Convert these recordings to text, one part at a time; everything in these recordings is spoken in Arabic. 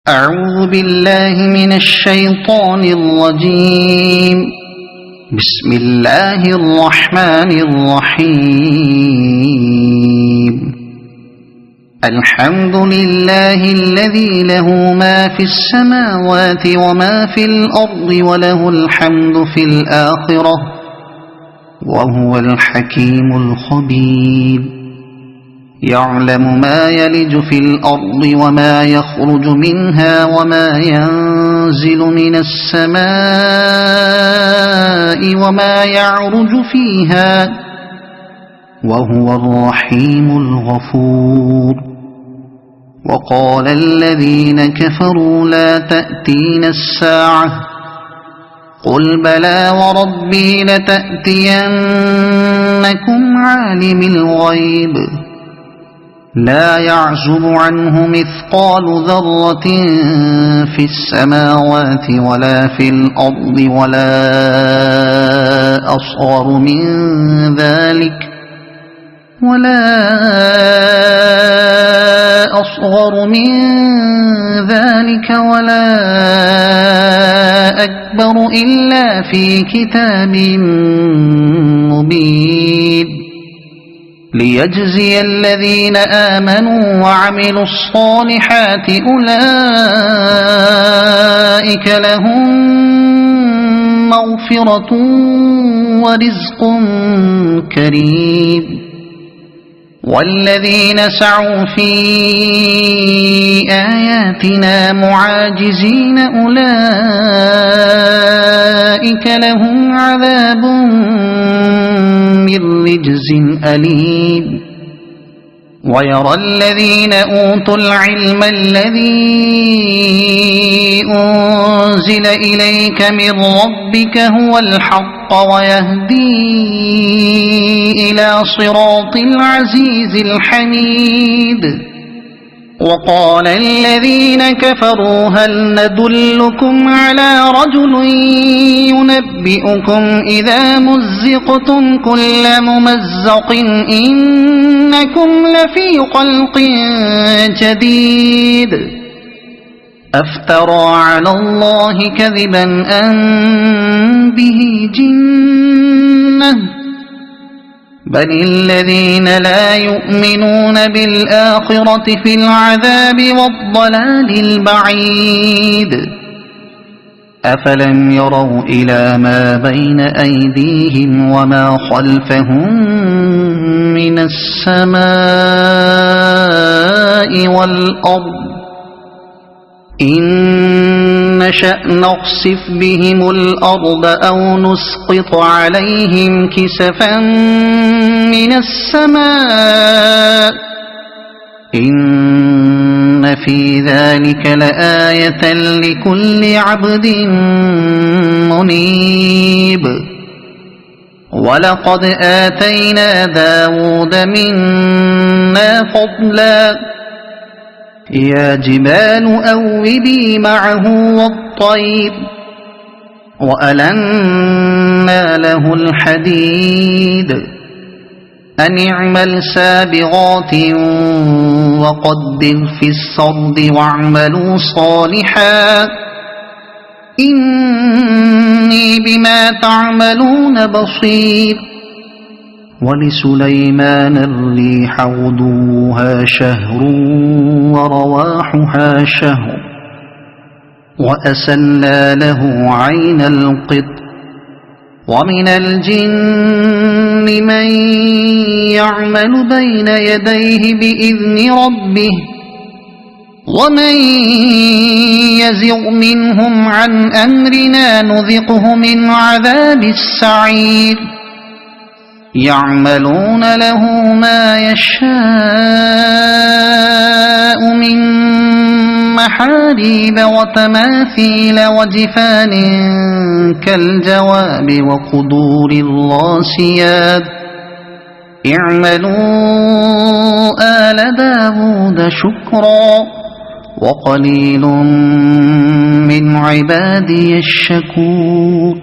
أعوذ بالله من الشيطان الرجيم. بسم الله الرحمن الرحيم. الحمد لله الذي له ما في السماوات وما في الأرض وله الحمد في الآخرة وهو الحكيم الخبير. يعلم ما يلج في الأرض وما يخرج منها وما ينزل من السماء وما يعرج فيها وهو الرحيم الغفور. وقال الذين كفروا لا تأتينا الساعة قل بلى وربي لتأتينكم عالم الغيب لا يعزب عنه مثقال ذرة في السماوات ولا في الأرض ولا أصغر من ذلك ولا أكبر إلا في كتاب مبين. ليجزي الذين آمنوا وعملوا الصالحات أولئك لهم مغفرة ورزق كريم. والذين سعوا في آياتنا معاجزين أولئك لهم عذاب من رجز أليم. ويرى الذين أوتوا العلم الذي أنزل إليك من ربك هو الحق ويهدي إلى صراط العزيز الحميد. وقال الذين كفروا هل ندلكم على رجل ينبئكم إذا مزقتم كل ممزق إنكم لفي خلق جديد أفترى على الله كذبا أم به جنة بل الذين لا يؤمنون بالآخرة في العذاب والضلال البعيد. أفلم يروا إلى ما بين أيديهم وما خلفهم من السماء والأرض إن نشأ نخسف بهم الأرض أو نسقط عليهم كسفا من السماء إن في ذلك لآية لكل عبد منيب. ولقد آتينا داود منا فضلا يا جبال أوبي معه والطير وألنا له الحديد أن اعمل سابغات وقدر في السرد واعملوا صالحا إني بما تعملون بصير. ولسليمان الريح غدوها شهر ورواحها شهر وأسلنا له عين القطر. ومن الجن من يعمل بين يديه بإذن ربه ومن يزغ منهم عن أمرنا نذقه من عذاب السعير. يعملون له ما يشاء من محاريب وتماثيل وجفان كالجواب وقدور الراسيات اعملوا آل داود شكرا وقليل من عبادي الشكور.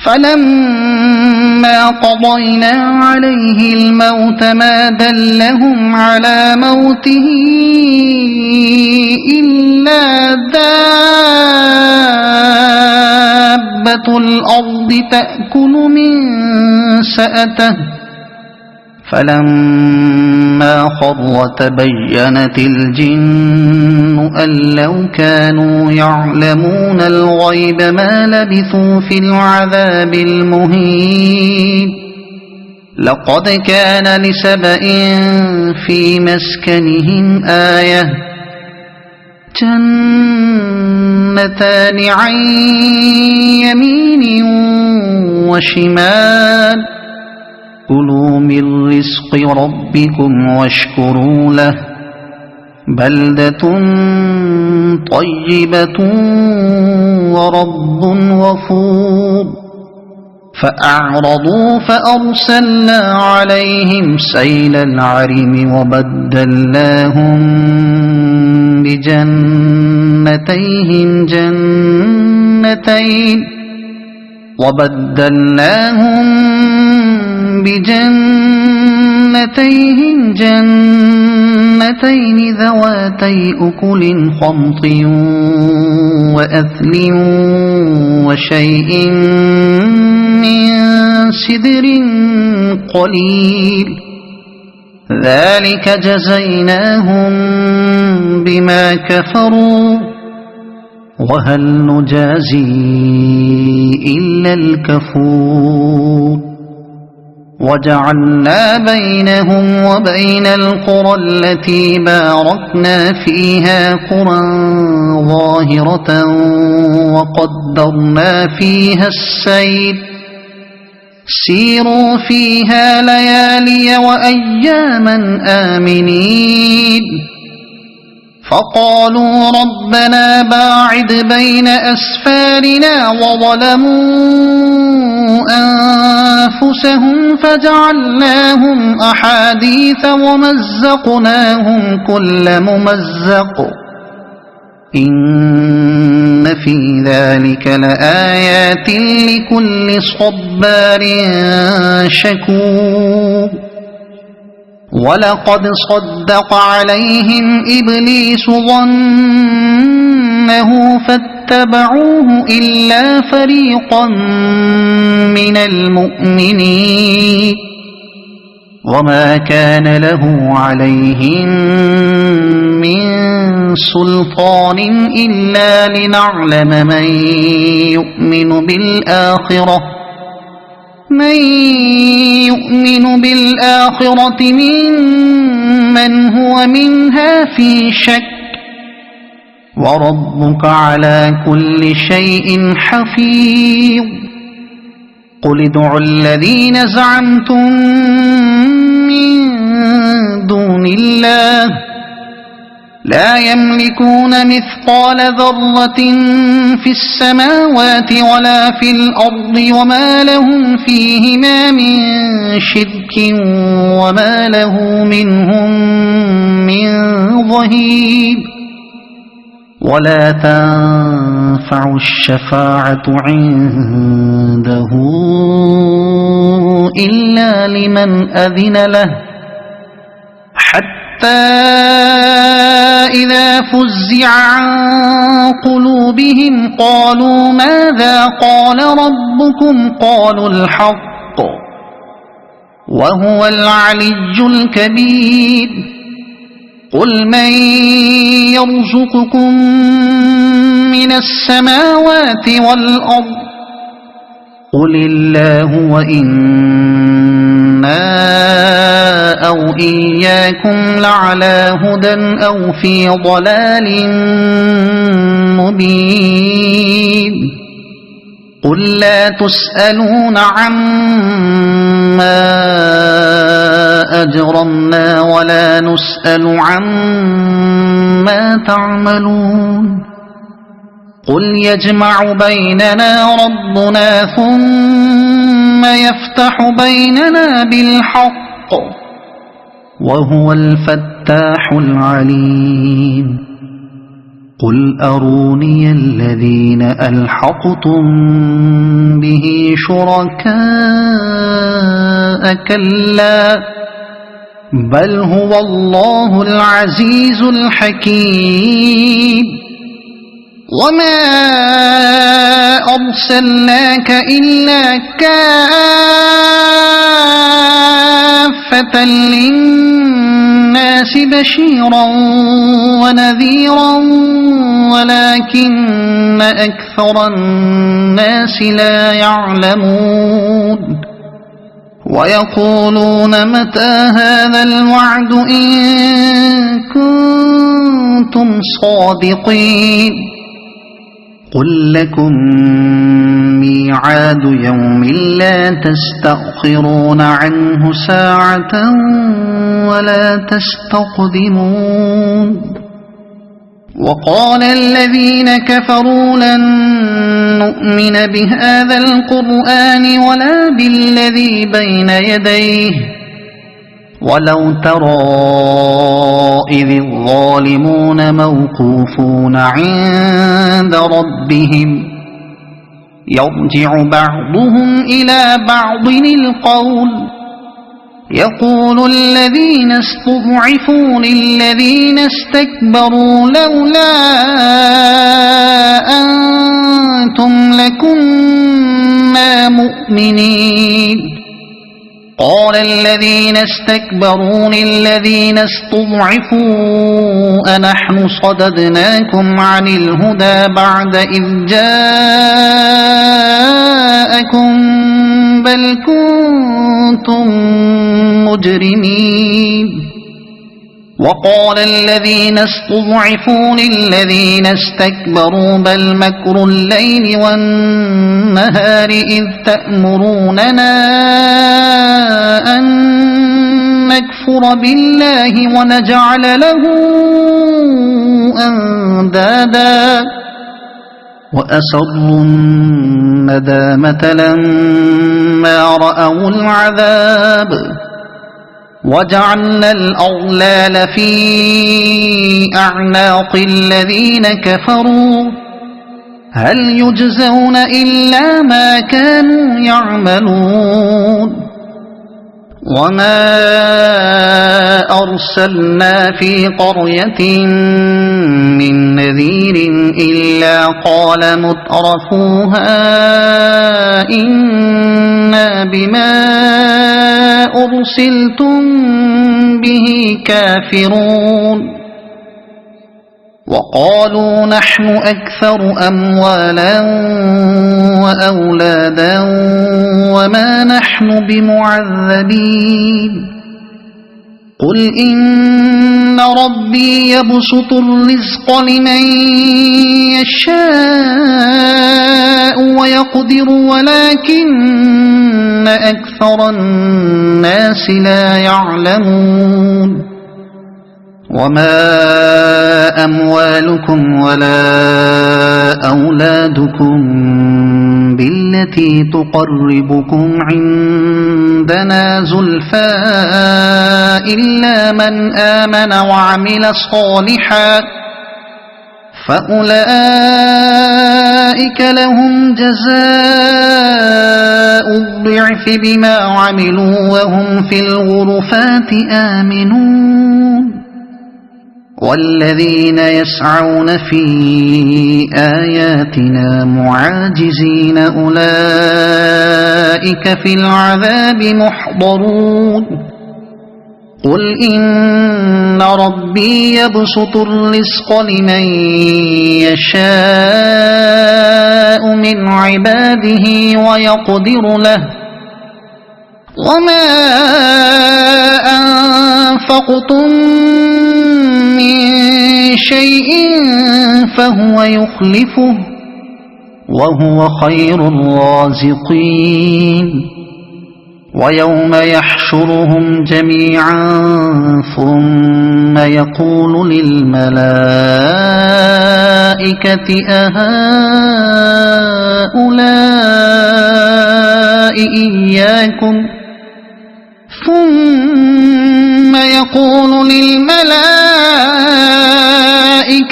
فلما قضينا عليه الموت ما دلهم على موته إلا دابة الأرض تأكل من سأته فلما خر تبينت الجن أن لو كانوا يعلمون الغيب ما لبثوا في العذاب المهين لقد كان لسبإ في مسكنهم آية جنتان عن يمين وشمال كلوا من رزق ربكم واشكروا له بلدة طيبة ورب غفور فأعرضوا فأرسلنا عليهم سيل العرم وبدلناهم بجنتين جنتين ذواتي أكل خمط وأثل وشيء من سدر قليل ذلك جزيناهم بما كفروا وهل نجازي إلا الكفور وجعلنا بينهم وبين القرى التي باركنا فيها قرى ظاهرة وقدرنا فيها السير سيروا فيها ليالي وأياما آمنين فقالوا ربنا باعد بين أسفارنا وظلموا أنفسهم فجعلناهم أحاديث ومزقناهم كل ممزق إن في ذلك لآيات لكل صبار شكور ولقد صدق عليهم إبليس ظنه فاتبعوه إلا فريقا من المؤمنين وما كان له عليهم من سلطان إلا لنعلم من يؤمن بالآخرة ممن هو منها في شك وربك على كل شيء حفيظ قل ادعوا الذين زعمتم من دون الله لا يملكون مثقال ذرة في السماوات ولا في الأرض وما لهم فيهما من شرك وما له منهم من ظهير ولا تنفع الشفاعة عنده إلا لمن أذن له حتى إذا فزع عن قلوبهم قالوا ماذا قال ربكم قالوا الحق وهو العلي الكبير قل من يرزقكم من السماوات والأرض قل الله وإنا أو إياكم لعلى هدى أو في ضلال مبين قل لا تسألون عما أجرمنا ولا نسأل عما تعملون قل يجمع بيننا ربنا ثم يفتح بيننا بالحق وهو الفتاح العليم قل أروني الذين ألحقتم به شركاء كلا بل هو الله العزيز الحكيم وما أرسلناك إلا كافة للناس بشيرا ونذيرا ولكن أكثر الناس لا يعلمون ويقولون متى هذا الوعد إن كنتم صادقين قل لكم ميعاد يوم لا تستأخرون عنه ساعة ولا تستقدمون وقال الذين كفروا لن نؤمن بهذا القرآن ولا بالذي بين يديه ولو ترى إذ الظالمون موقوفون عند ربهم يرجع بعضهم إلى بعض القول يقول الذين استضعفوا للذين استكبروا لولا أنتم لكنا مؤمنين قال الذين استكبروا للذين استضعفوا أنحن صددناكم عن الهدى بعد إذ جاءكم بل كنتم مجرمين وقال الذين استضعفوا للذين استكبروا بل مكر الليل والنهار إذ تأمروننا أن نكفر بالله ونجعل له أندادا وأسروا الندامة لما رأوا العذاب وجعلنا الأغلال في أعناق الذين كفروا هل يجزون إلا ما كانوا يعملون وما أرسلنا في قرية من نذير إلا قال مترفوها إنا بما أرسلتم به كافرون وقالوا نحن أكثر أموالا وأولادا وما نحن بمعذبين قل إن ربي يبسط الرزق لمن يشاء ويقدر ولكن أكثر الناس لا يعلمون وما أموالكم ولا أولادكم بالتي تقربكم عندنا زلفى إلا من آمن وعمل صالحا فأولئك لهم جزاء الضعف بما عملوا وهم في الغرفات آمنون والذين يسعون في آياتنا معاجزين أولئك في العذاب محضرون قل إن ربي يبسط الرزق لمن يشاء من عباده ويقدر له وما أنفقتم من شيء فهو يخلفه وهو خير الرازقين ويوم يحشرهم جميعا ثم يقول للملائكة أهؤلاء إياكم ثم يقول للملائكة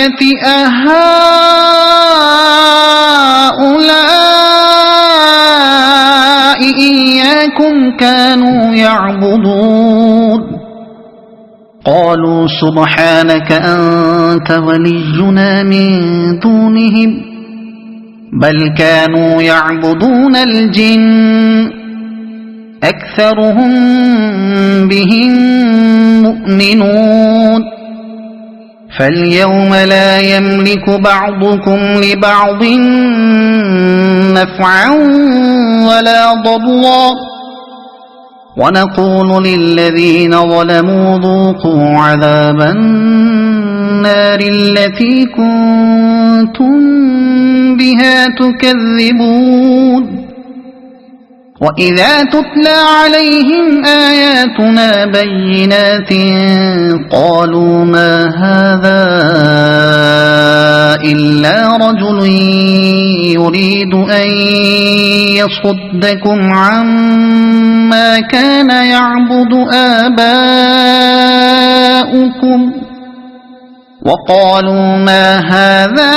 الملائكة أهؤلاء إياكم كانوا يعبدون قالوا سبحانك أنت ولينا من دونهم بل كانوا يعبدون الجن أكثرهم بهم مؤمنون فاليوم لا يملك بعضكم لبعض نفعا ولا ضرا ونقول للذين ظلموا ذوقوا عذاب النار التي كنتم بها تكذبون وإذا تتلى عليهم آياتنا بينات قالوا ما هذا إلا رجل يريد أن يصدكم عما كان يعبد آباؤكم وقالوا ما هذا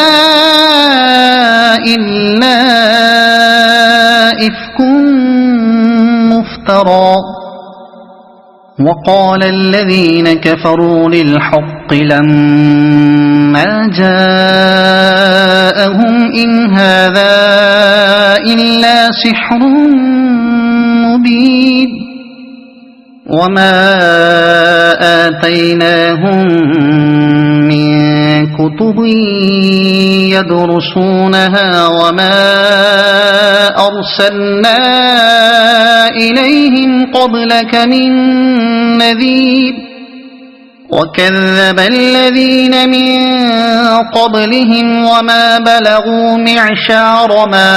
إلا إفك مفترى وقال الذين كفروا للحق لما جاءهم إن هذا إلا سحر مبين وما آتيناهم من كتب يدرسونها وما أرسلنا إليهم قبلك من نذير وكذب الذين من قبلهم وما بلغوا معشار ما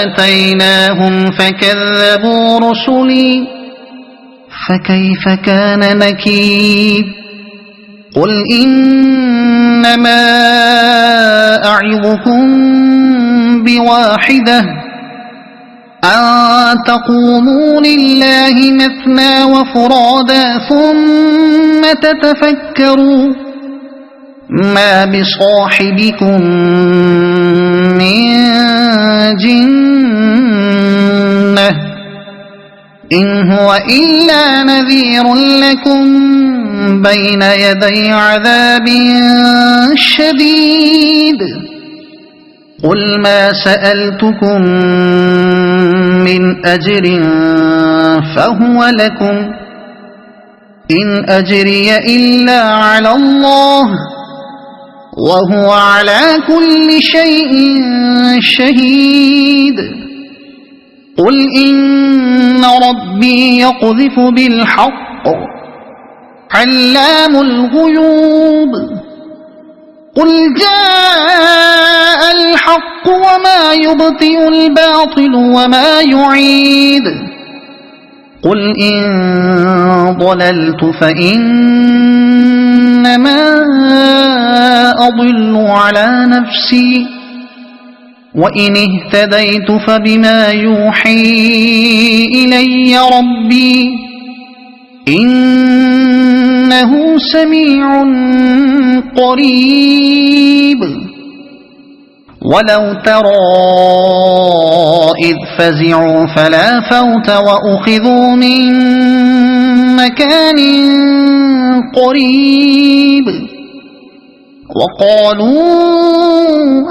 آتيناهم فكذبوا رسلي فكيف كان نكير قل إنما أعظكم بواحدة أن تقوموا لله مثنى وفرادا ثم تتفكروا ما بصاحبكم من جنة إن هو إلا نذير لكم بين يدي عذاب شديد قل ما سألتكم من أجر فهو لكم إن أجري إلا على الله وهو على كل شيء شهيد قل إن ربي يقذف بالحق علام الغيوب قل جاء الحق وما يبطئ الباطل وما يعيد قل إن ضللت فإنما أضل على نفسي وإن اهتديت فبما يوحي إلي ربي إنه سميع قريب ولو ترى إذ فزعوا فلا فوت وأخذوا من مكان قريب وقالوا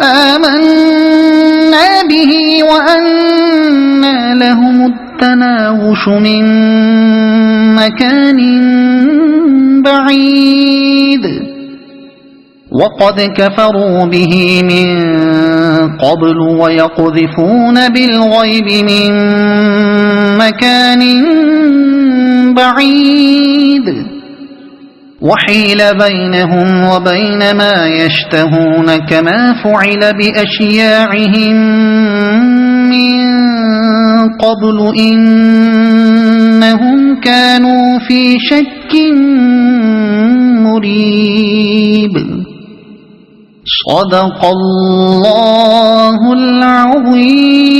آمنا به وأنى لهم التناوش من مكان بعيد وقد كفروا به من قبل ويقذفون بالغيب من مكان بعيد وحيل بينهم وبين ما يشتهون كما فعل بأشياعهم من قبل إنهم كانوا في شك مريب صدق الله العظيم.